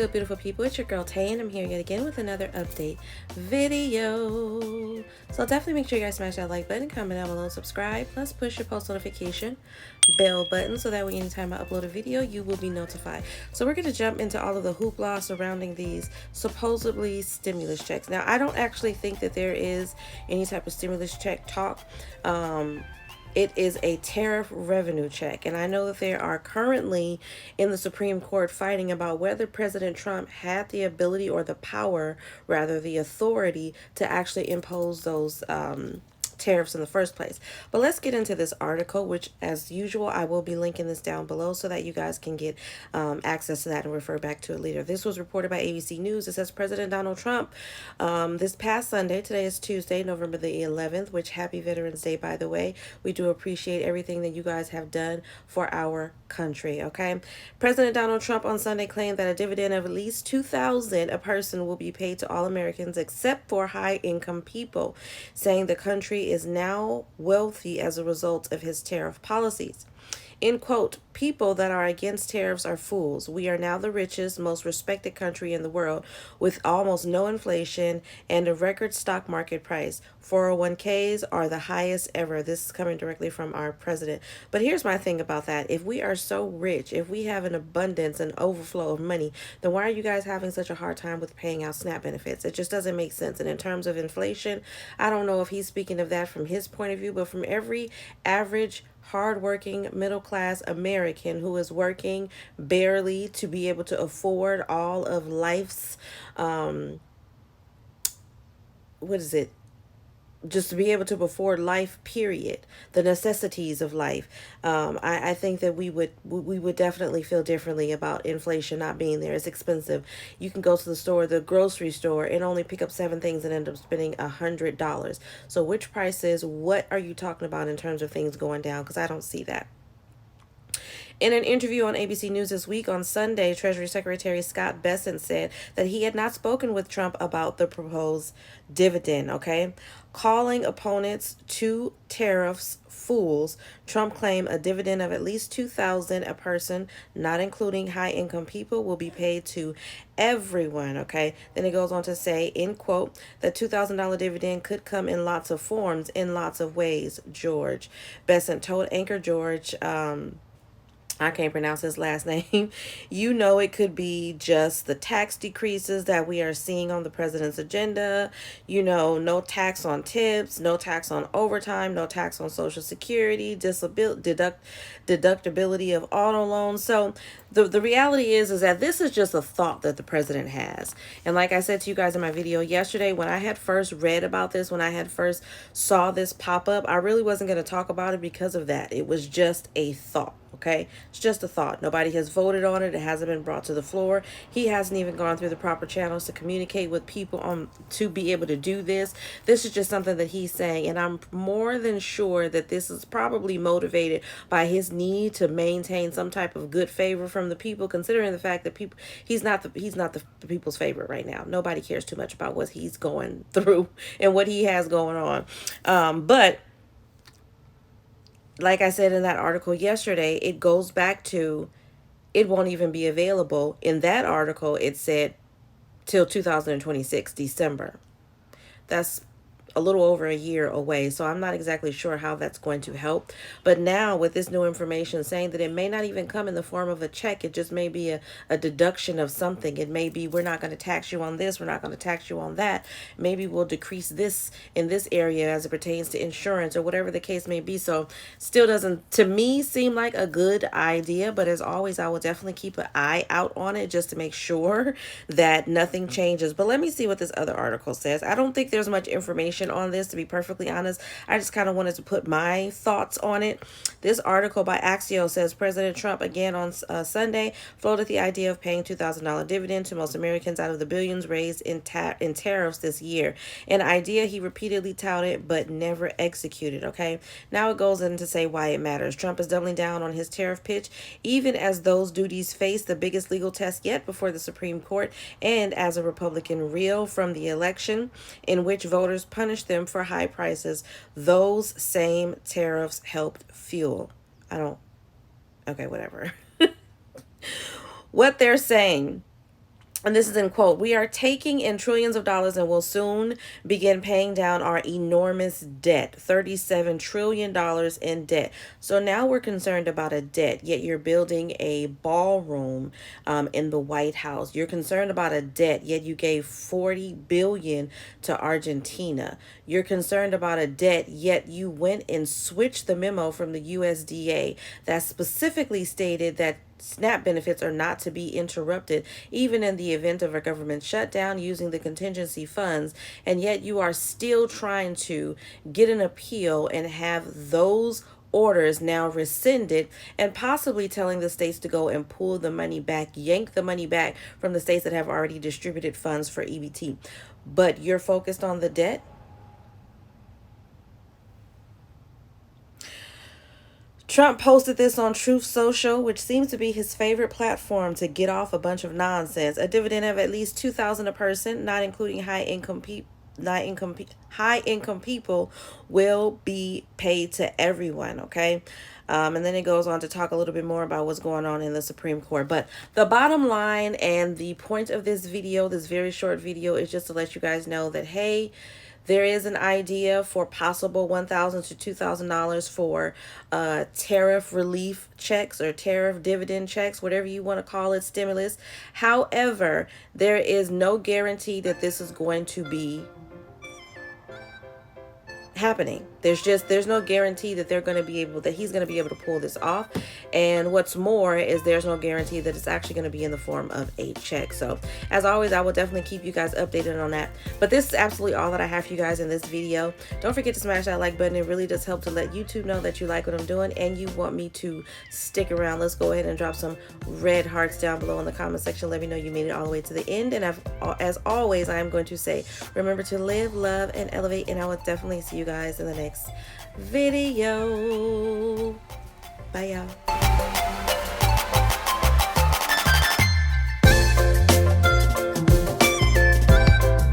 good, beautiful people? It's your girl Tay, and I'm here yet again with another update video. So definitely make sure you guys smash that like button, comment down below, subscribe, plus push your post notification bell button so that way anytime I upload a video, you will be notified. So we're going to jump into all of the hoopla surrounding these supposedly stimulus checks. Now, I don't actually think that there is any type of stimulus check talk. It is a tariff revenue check. And I know that they are currently in the Supreme Court fighting about whether President Trump had the ability or the power, rather, the authority to actually impose those tariffs in the first place. But let's get into this article, which as usual I will be linking this down below so that you guys can get access to that and refer back to it later. This was reported by ABC News. It says President Donald Trump this past Sunday, today is Tuesday, November the 11th, which happy Veterans Day, by the way. We do appreciate everything that you guys have done for our country. Okay, President Donald Trump on Sunday claimed that a dividend of at least $2,000 a person will be paid to all Americans except for high income people, saying the country is now wealthy as a result of his tariff policies. In quote, people that are against tariffs are fools. We are now the richest, most respected country in the world with almost no inflation and a record stock market price. 401ks are the highest ever. This is coming directly from our president. But here's my thing about that. If we are so rich, if we have an abundance and overflow of money, then why are you guys having such a hard time with paying out SNAP benefits? It just doesn't make sense. And in terms of inflation, I don't know if he's speaking of that from his point of view, but from every average hardworking middle-class American who is working barely to be able to afford all of life's just to be able to afford life, period, the necessities of life. I think that we would definitely feel differently about inflation not being there. It's expensive. You can go to the store, the grocery store, and only pick up 7 things and end up spending $100. So which prices, what are you talking about in terms of things going down? Because I don't see that. In an interview on ABC News this week on Sunday, Treasury Secretary Scott Bessent said that he had not spoken with Trump about the proposed dividend, okay? Calling opponents to tariffs fools, Trump claimed a dividend of at least $2,000 a person, not including high-income people, will be paid to everyone, okay? Then it goes on to say, in quote, the $2,000 dividend could come in lots of forms, in lots of ways, George. Bessent told Anchor George, I can't pronounce his last name. You know, it could be just the tax decreases that we are seeing on the president's agenda. You know, no tax on tips, no tax on overtime, no tax on Social Security, deductibility of auto loans. So the reality is that this is just a thought that the president has. And like I said to you guys in my video yesterday, when I had first read about this, when I had first saw this pop up, I really wasn't going to talk about it because of that. It was just a thought. Okay, it's just a thought. Nobody has voted on it. It hasn't been brought to the floor. He hasn't even gone through the proper channels to communicate with people to be able to do this. This is just something that he's saying, and I'm more than sure that this is probably motivated by his need to maintain some type of good favor from the people, considering the fact that he's not the people's favorite right now. Nobody cares too much about what he's going through and what he has going on. But like I said in that article yesterday, it goes back to it won't even be available. In that article, it said till 2026, December. That's a little over a year away, so I'm not exactly sure how that's going to help. But now with this new information saying that it may not even come in the form of a check, it just may be a deduction of something. It may be, we're not going to tax you on this, we're not going to tax you on that. Maybe we'll decrease this in this area as it pertains to insurance or whatever the case may be. So still doesn't, to me, seem like a good idea. But as always, I will definitely keep an eye out on it just to make sure that nothing changes. But let me see what this other article says. I don't think there's much information on this, to be perfectly honest. I just kind of wanted to put my thoughts on it. This article by Axios says President Trump again on Sunday floated the idea of paying $2,000 dividend to most Americans out of the billions raised in tariffs this year, an idea he repeatedly touted but never executed. Okay, now it goes in to say why it matters. Trump is doubling down on his tariff pitch, even as those duties face the biggest legal test yet before the Supreme Court, and as a Republican reel from the election in which voters punished them for high prices those same tariffs helped fuel. Okay, whatever. What they're saying and this is in quote, "We are taking in trillions of dollars and will soon begin paying down our enormous debt, $37 trillion in debt." So now we're concerned about a debt, yet you're building a ballroom in the White House. You're concerned about a debt, yet you gave 40 billion to Argentina. You're concerned about a debt, yet you went and switched the memo from the USDA that specifically stated that SNAP benefits are not to be interrupted, even in the event of a government shutdown, using the contingency funds. And yet you are still trying to get an appeal and have those orders now rescinded, and possibly telling the states to go and pull the money back, yank the money back from the states that have already distributed funds for EBT. But you're focused on the debt. Trump posted this on Truth Social, which seems to be his favorite platform to get off a bunch of nonsense. A dividend of at least $2,000 a person, not including high income people, will be paid to everyone. Okay. And then it goes on to talk a little bit more about what's going on in the Supreme Court. But the bottom line and the point of this video, this very short video, is just to let you guys know that, hey, there is an idea for possible $1,000 to $2,000 for tariff relief checks or tariff dividend checks, whatever you want to call it, stimulus. However, there is no guarantee that this is going to be happening. There's no guarantee that he's going to be able to pull this off. And what's more is there's no guarantee that it's actually going to be in the form of a check. So as always, I will definitely keep you guys updated on that. But this is absolutely all that I have for you guys in this video. Don't forget to smash that like button. It really does help to let YouTube know that you like what I'm doing and you want me to stick around. Let's go ahead and drop some red hearts down below in the comment section. Let me know you made it all the way to the end. And as always, I am going to say, remember to live, love, and elevate. And I will definitely see you guys in the next video. Bye, y'all.